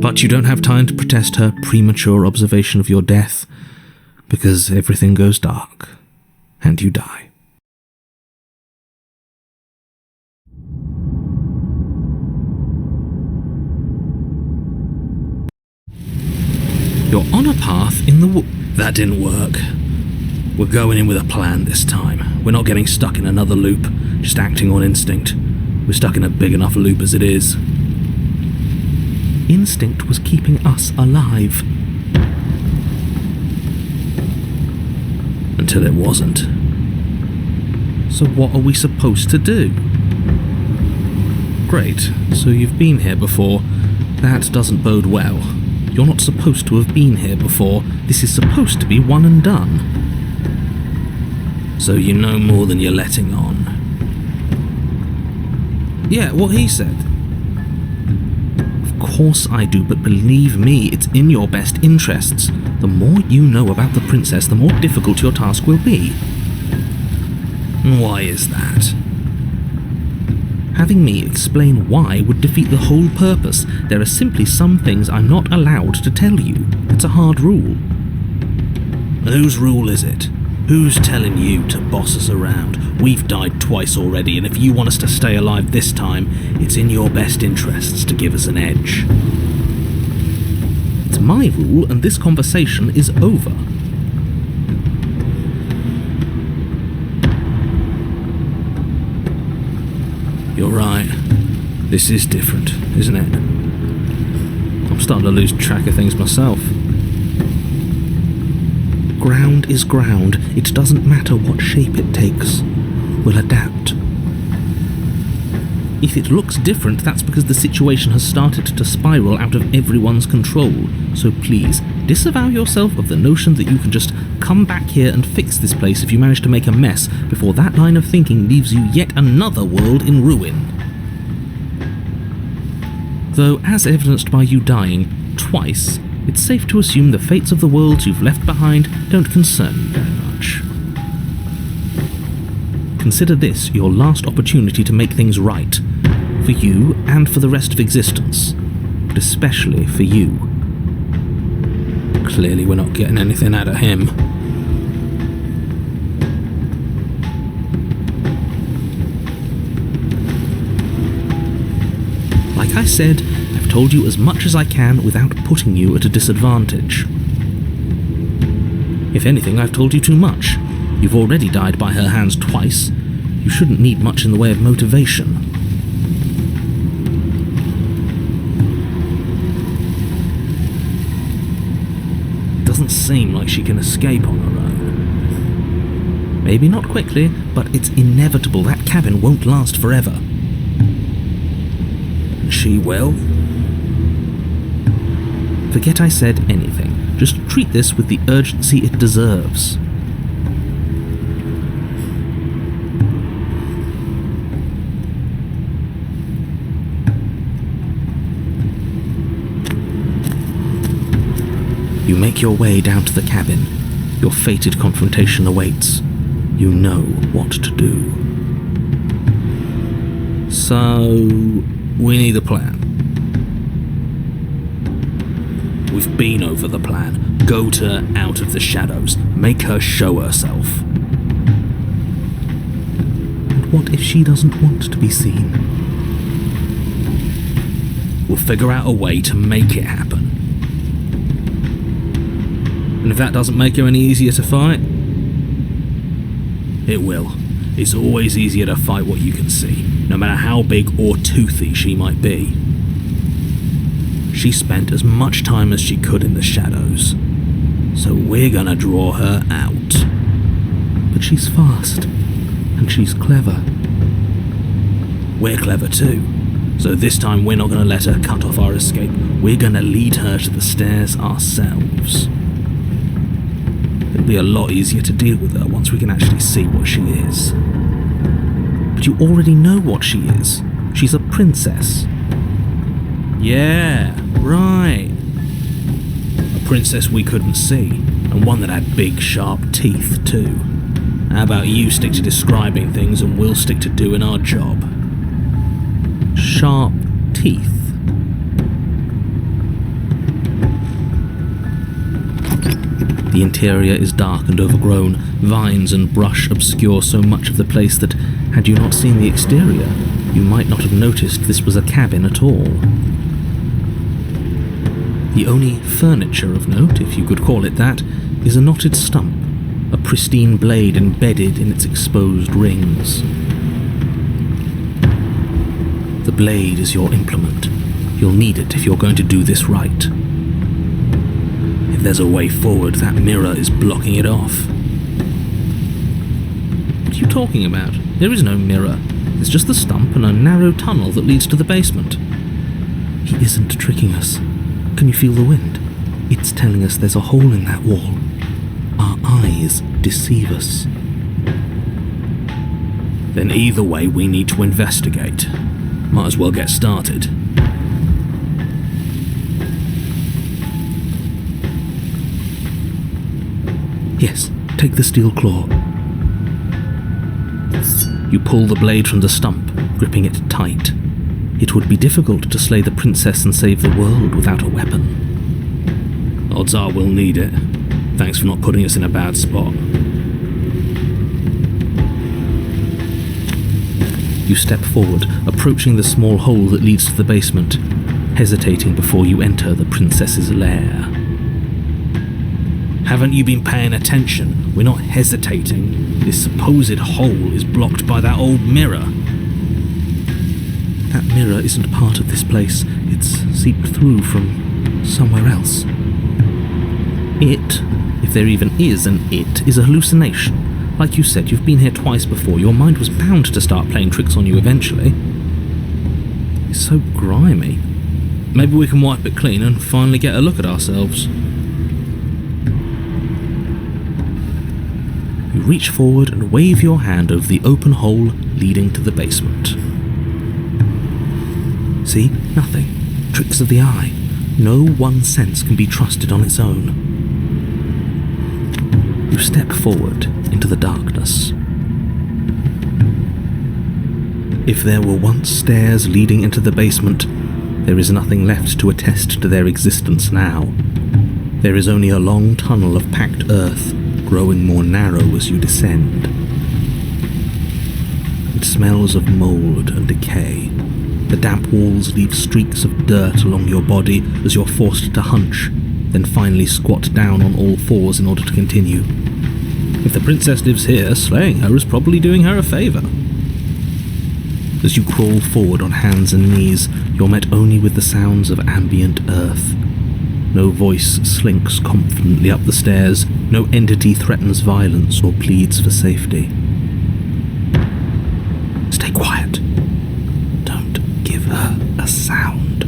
But you don't have time to protest her premature observation of your death, because everything goes dark, and you die. You're on a path in the That didn't work. We're going in with a plan this time. We're not getting stuck in another loop, just acting on instinct. We're stuck in a big enough loop as it is. Instinct was keeping us alive. Until it wasn't. So what are we supposed to do? Great, so you've been here before. That doesn't bode well. You're not supposed to have been here before. This is supposed to be one and done. So you know more than you're letting on. Yeah, what he said. Of course I do, but believe me, it's in your best interests. The more you know about the princess, the more difficult your task will be. Why is that? Having me explain why would defeat the whole purpose. There are simply some things I'm not allowed to tell you. It's a hard rule. Whose rule is it? Who's telling you to boss us around? We've died twice already, and if you want us to stay alive this time, it's in your best interests to give us an edge. It's my rule, and this conversation is over. You're right. This is different, isn't it? I'm starting to lose track of things myself. Ground is ground. It doesn't matter what shape it takes. We'll adapt. If it looks different, that's because the situation has started to spiral out of everyone's control. So please, disavow yourself of the notion that you can just come back here and fix this place if you manage to make a mess before that line of thinking leaves you yet another world in ruin. Though, as evidenced by you dying twice, it's safe to assume the fates of the worlds you've left behind don't concern you very much. Consider this your last opportunity to make things right, for you and for the rest of existence, but especially for you. Clearly we're not getting anything out of him. Like I said, I've told you as much as I can without putting you at a disadvantage. If anything, I've told you too much. You've already died by her hands twice. You shouldn't need much in the way of motivation. Doesn't seem like she can escape on her own. Maybe not quickly, but it's inevitable that cabin won't last forever. She will? Forget I said anything. Just treat this with the urgency it deserves. You make your way down to the cabin. Your fated confrontation awaits. You know what to do. So, we need a plan. We've been over the plan. Goad her out of the shadows. Make her show herself. And what if she doesn't want to be seen? We'll figure out a way to make it happen. And if that doesn't make her any easier to fight, it will. It's always easier to fight what you can see, no matter how big or toothy she might be. She spent as much time as she could in the shadows, so we're gonna draw her out. But she's fast, and she's clever. We're clever too, so this time we're not gonna let her cut off our escape. We're gonna lead her to the stairs ourselves. It'll be a lot easier to deal with her once we can actually see what she is. But you already know what she is. She's a princess. Yeah, right. A princess we couldn't see, and one that had big, sharp teeth too. How about you stick to describing things and we'll stick to doing our job? Sharp teeth. The interior is dark and overgrown. Vines and brush obscure so much of the place that, had you not seen the exterior, you might not have noticed this was a cabin at all. The only furniture of note, if you could call it that, is a knotted stump, a pristine blade embedded in its exposed rings. The blade is your implement. You'll need it if you're going to do this right. If there's a way forward, that mirror is blocking it off. What are you talking about? There is no mirror. There's just the stump and a narrow tunnel that leads to the basement. He isn't tricking us. Can you feel the wind? It's telling us there's a hole in that wall. Our eyes deceive us. Then either way, we need to investigate. Might as well get started. Yes, take the steel claw. You pull the blade from the stump, gripping it tight. It would be difficult to slay the princess and save the world without a weapon. Odds are we'll need it. Thanks for not putting us in a bad spot. You step forward, approaching the small hole that leads to the basement, hesitating before you enter the princess's lair. Haven't you been paying attention? We're not hesitating. This supposed hole is blocked by that old mirror. That mirror isn't part of this place. It's seeped through from somewhere else. It, if there even is an it, is a hallucination. Like you said, you've been here twice before. Your mind was bound to start playing tricks on you eventually. It's so grimy. Maybe we can wipe it clean and finally get a look at ourselves. You reach forward and wave your hand over the open hole leading to the basement. See? Nothing. Tricks of the eye. No one sense can be trusted on its own. You step forward into the darkness. If there were once stairs leading into the basement, there is nothing left to attest to their existence now. There is only a long tunnel of packed earth, growing more narrow as you descend. It smells of mould and decay. The damp walls leave streaks of dirt along your body as you're forced to hunch, then finally squat down on all fours in order to continue. If the princess lives here, slaying her is probably doing her a favour. As you crawl forward on hands and knees, you're met only with the sounds of ambient earth. No voice slinks confidently up the stairs, no entity threatens violence or pleads for safety. Stay quiet. Don't give her a sound.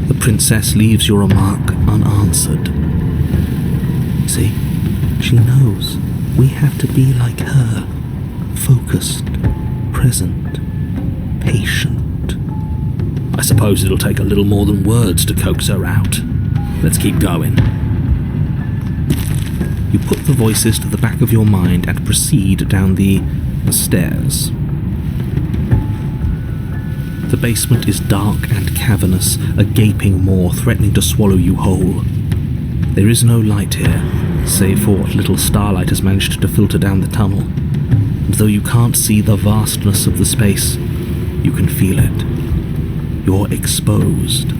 The princess leaves your remark unanswered. See, she knows. We have to be like her, focused, present, patient. I suppose it'll take a little more than words to coax her out. Let's keep going. You put the voices to the back of your mind and proceed down the stairs. The basement is dark and cavernous, a gaping maw threatening to swallow you whole. There is no light here, save for what little starlight has managed to filter down the tunnel. And though you can't see the vastness of the space, you can feel it. You're exposed.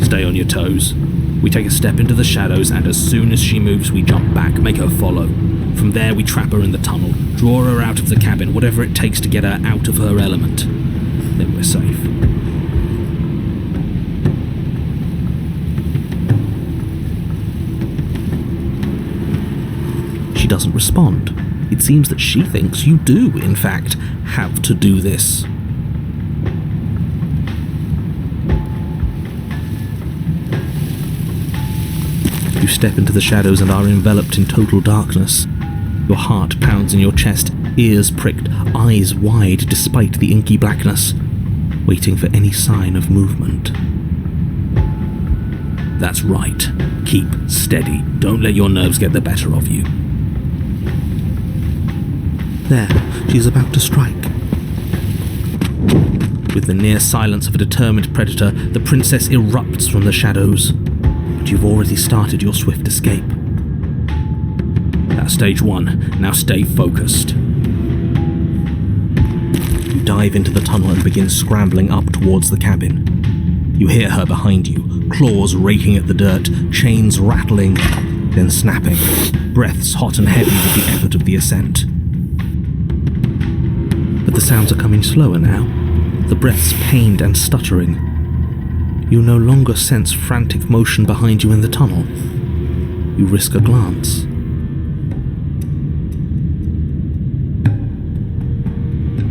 Stay on your toes. We take a step into the shadows, and as soon as she moves, we jump back, make her follow. From there, we trap her in the tunnel, draw her out of the cabin, whatever it takes to get her out of her element. Then we're safe. She doesn't respond. It seems that she thinks you do, in fact, have to do this. You step into the shadows and are enveloped in total darkness. Your heart pounds in your chest, ears pricked, eyes wide despite the inky blackness, waiting for any sign of movement. That's right. Keep steady. Don't let your nerves get the better of you. There, she's about to strike. With the near silence of a determined predator, the princess erupts from the shadows. But you've already started your swift escape. That's stage 1. Now stay focused. You dive into the tunnel and begin scrambling up towards the cabin. You hear her behind you, claws raking at the dirt, chains rattling, then snapping, breaths hot and heavy with the effort of the ascent. But the sounds are coming slower now, the breaths pained and stuttering. You no longer sense frantic motion behind you in the tunnel. You risk a glance.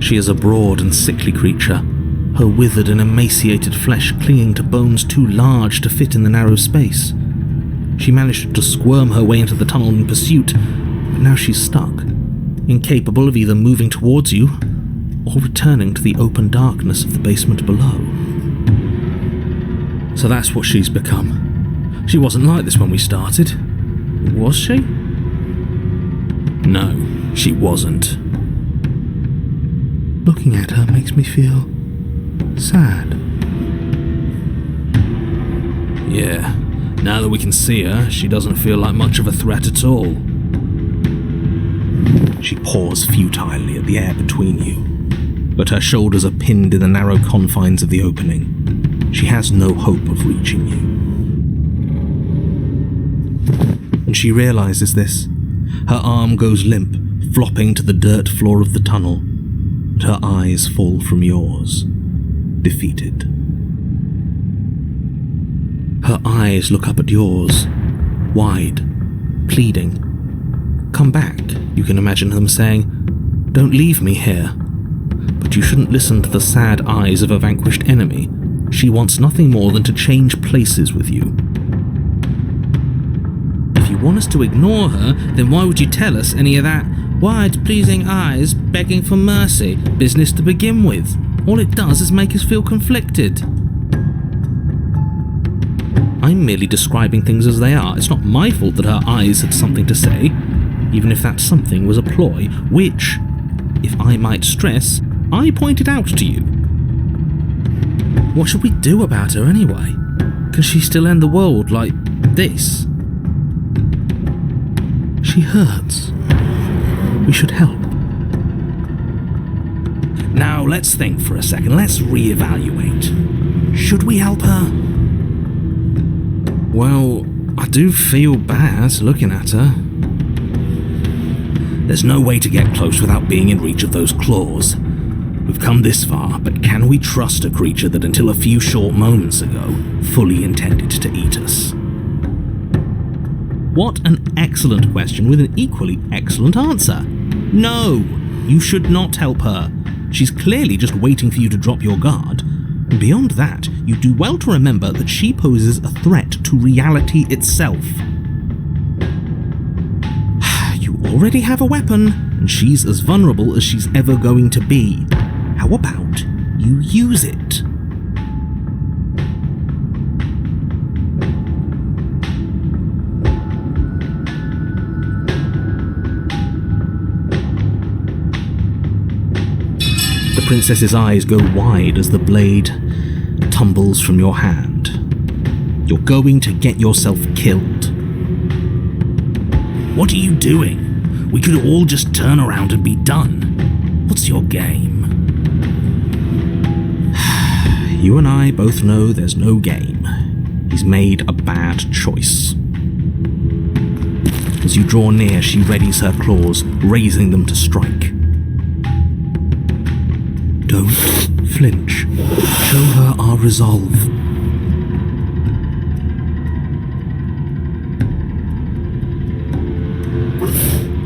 She is a broad and sickly creature, her withered and emaciated flesh clinging to bones too large to fit in the narrow space. She managed to squirm her way into the tunnel in pursuit, but now she's stuck, incapable of either moving towards you or returning to the open darkness of the basement below. So that's what she's become. She wasn't like this when we started. Was she? No, she wasn't. Looking at her makes me feel sad. Yeah, now that we can see her, she doesn't feel like much of a threat at all. She paws futilely at the air between you, but her shoulders are pinned in the narrow confines of the opening. She has no hope of reaching you. And she realizes this. Her arm goes limp, flopping to the dirt floor of the tunnel. Her eyes fall from yours, defeated. Her eyes look up at yours, wide, pleading. Come back, you can imagine them saying. Don't leave me here. But you shouldn't listen to the sad eyes of a vanquished enemy. She wants nothing more than to change places with you. If you want us to ignore her, then why would you tell us any of that wide, pleasing eyes begging for mercy business to begin with? All it does is make us feel conflicted. I'm merely describing things as they are. It's not my fault that her eyes had something to say, even if that something was a ploy, which, if I might stress, I pointed out to you. What should we do about her anyway? Can she still end the world like this? She hurts. We should help. Now let's think for a second. Let's reevaluate. Should we help her? Well, I do feel bad looking at her. There's no way to get close without being in reach of those claws. We've come this far, but can we trust a creature that until a few short moments ago fully intended to eat us? What an excellent question with an equally excellent answer. No, you should not help her. She's clearly just waiting for you to drop your guard. And beyond that, you do well to remember that she poses a threat to reality itself. You already have a weapon, and she's as vulnerable as she's ever going to be. How about you use it? The princess's eyes go wide as the blade tumbles from your hand. You're going to get yourself killed. What are you doing? We could all just turn around and be done. What's your game? You and I both know there's no game. He's made a bad choice. As you draw near, she readies her claws, raising them to strike. Don't flinch. Show her our resolve.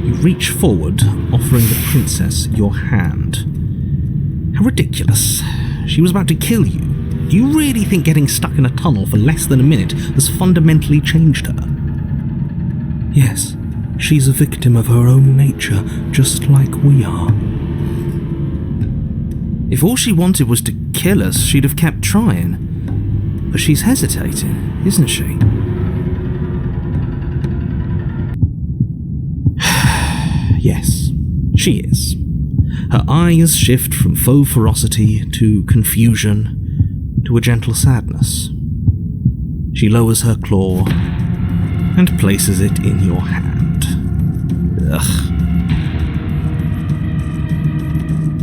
You reach forward, offering the princess your hand. How ridiculous. She was about to kill you. Do you really think getting stuck in a tunnel for less than a minute has fundamentally changed her? Yes, she's a victim of her own nature, just like we are. If all she wanted was to kill us, she'd have kept trying. But she's hesitating, isn't she? Yes, she is. Her eyes shift from faux ferocity to confusion to a gentle sadness. She lowers her claw and places it in your hand. Ugh.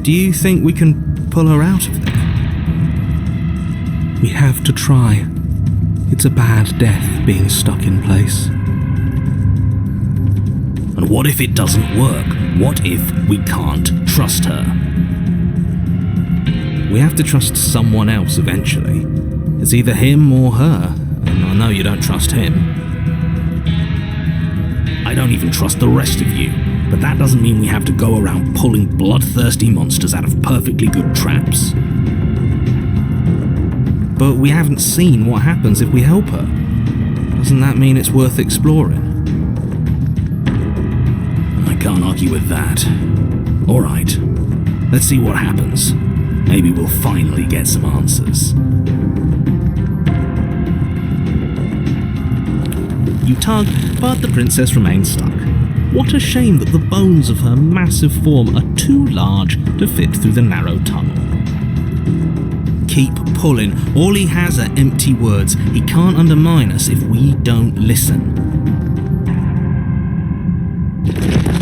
Do you think we can pull her out of there? We have to try. It's a bad death being stuck in place. And what if it doesn't work? What if we can't trust her? We have to trust someone else eventually. It's either him or her, and I know you don't trust him. I don't even trust the rest of you, but that doesn't mean we have to go around pulling bloodthirsty monsters out of perfectly good traps. But we haven't seen what happens if we help her. Doesn't that mean it's worth exploring? I can't argue with that. Alright, let's see what happens. Maybe we'll finally get some answers. You tug, but the princess remains stuck. What a shame that the bones of her massive form are too large to fit through the narrow tunnel. Keep pulling. All he has are empty words. He can't undermine us if we don't listen.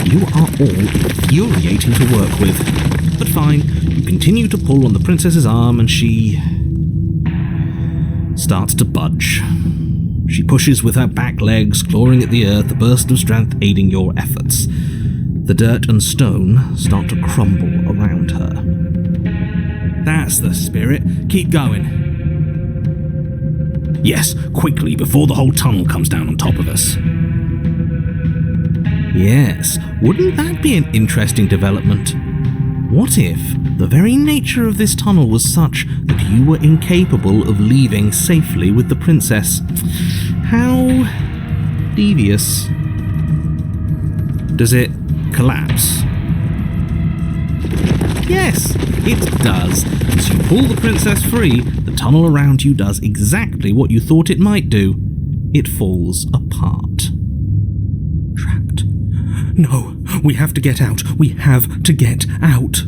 You are all infuriating to work with. But fine, you continue to pull on the princess's arm and she starts to budge. She pushes with her back legs, clawing at the earth, a burst of strength aiding your efforts. The dirt and stone start to crumble around her. That's the spirit. Keep going. Yes, quickly, before the whole tunnel comes down on top of us. Yes, wouldn't that be an interesting development? What if the very nature of this tunnel was such that you were incapable of leaving safely with the princess? How devious. Does it collapse? Yes, it does. As you pull the princess free, the tunnel around you does exactly what you thought it might do. It falls apart. Trapped. No, we have to get out. We have to get out.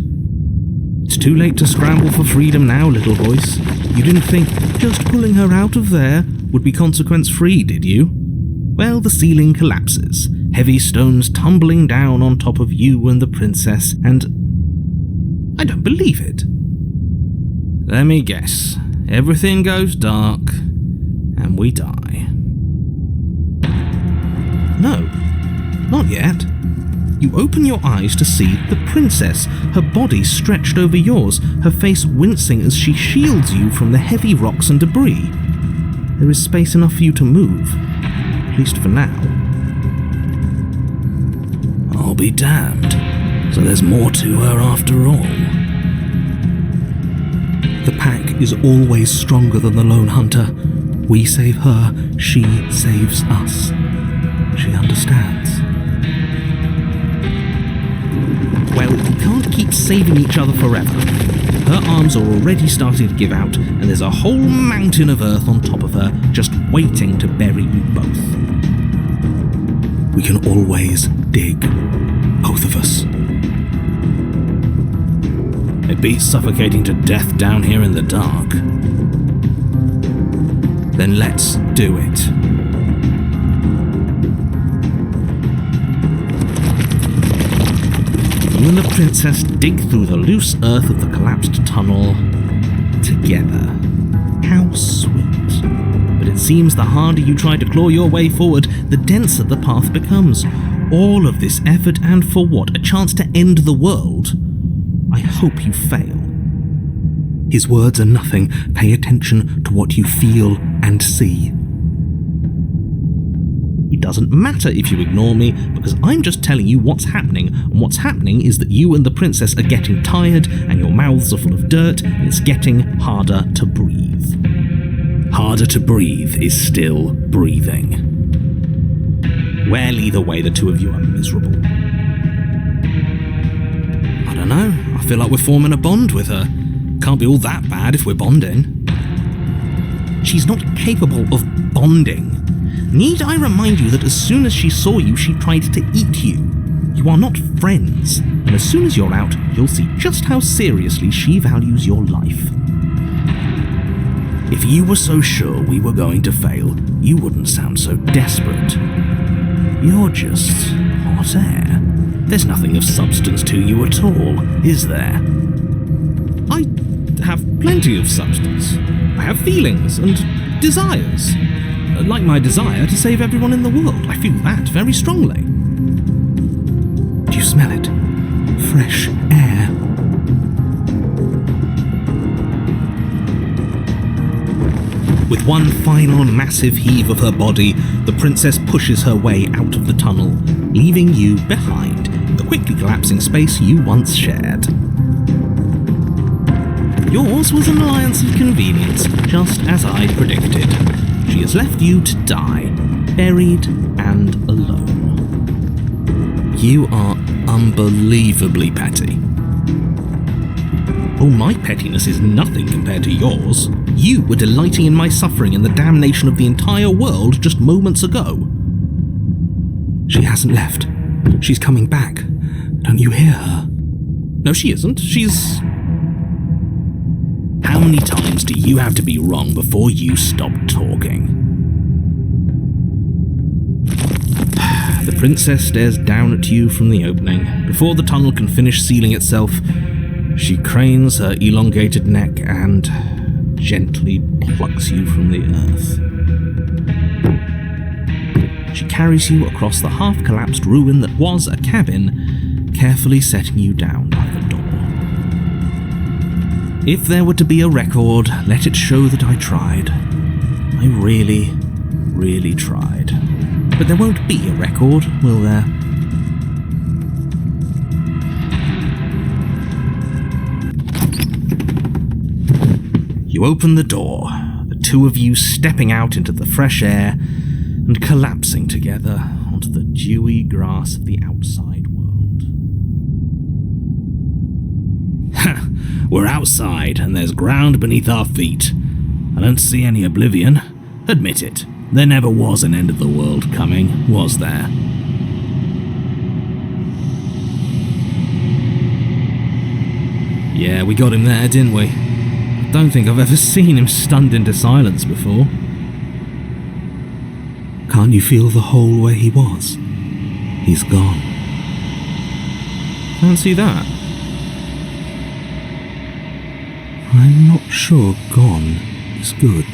It's too late to scramble for freedom now, little voice. You didn't think just pulling her out of there would be consequence-free, did you? Well, the ceiling collapses, heavy stones tumbling down on top of you and the princess, and I don't believe it. Let me guess. Everything goes dark, and we die. No, not yet. You open your eyes to see the princess, her body stretched over yours, her face wincing as she shields you from the heavy rocks and debris. There is space enough for you to move, at least for now. I'll be damned. So there's more to her after all. The pack is always stronger than the lone hunter. We save her, she saves us. She understands. Well, we can't keep saving each other forever. Her arms are already starting to give out, and there's a whole mountain of earth on top of her, just waiting to bury you both. We can always dig, both of us. It beats suffocating to death down here in the dark. Then let's do it. You and the princess dig through the loose earth of the collapsed tunnel together. How sweet. But it seems the harder you try to claw your way forward, the denser the path becomes. All of this effort, and for what? A chance to end the world? I hope you fail. His words are nothing. Pay attention to what you feel and see. It doesn't matter if you ignore me, because I'm just telling you what's happening, and what's happening is that you and the princess are getting tired, and your mouths are full of dirt, and it's getting harder to breathe. Harder to breathe is still breathing. Well, either way, the two of you are miserable. I don't know, I feel like we're forming a bond with her. Can't be all that bad if we're bonding. She's not capable of bonding. Need I remind you that as soon as she saw you, she tried to eat you? You are not friends, and as soon as you're out, you'll see just how seriously she values your life. If you were so sure we were going to fail, you wouldn't sound so desperate. You're just hot air. There's nothing of substance to you at all, is there? I have plenty of substance. I have feelings and desires. Like my desire to save everyone in the world. I feel that very strongly. Do you smell it? Fresh air. With one final massive heave of her body, the princess pushes her way out of the tunnel, leaving you behind in the quickly collapsing space you once shared. Yours was an alliance of convenience, just as I predicted. She has left you to die, buried and alone. You are unbelievably petty. Oh, my pettiness is nothing compared to yours. You were delighting in my suffering and the damnation of the entire world just moments ago. She hasn't left. She's coming back. Don't you hear her? No, she isn't. She's... How many times do you have to be wrong before you stop talking? The princess stares down at you from the opening. Before the tunnel can finish sealing itself, she cranes her elongated neck and gently plucks you from the earth. She carries you across the half-collapsed ruin that was a cabin, carefully setting you down by the door. If there were to be a record, let it show that I tried. I really, really tried. But there won't be a record, will there? You open the door, the two of you stepping out into the fresh air and collapsing together onto the dewy grass of the outside world. Ha! We're outside, and there's ground beneath our feet. I don't see any oblivion. Admit it, there never was an end of the world coming, was there? Yeah, we got him there, didn't we? Don't think I've ever seen him stunned into silence before. Can't you feel the hole where he was? He's gone. Fancy that. I'm not sure gone is good.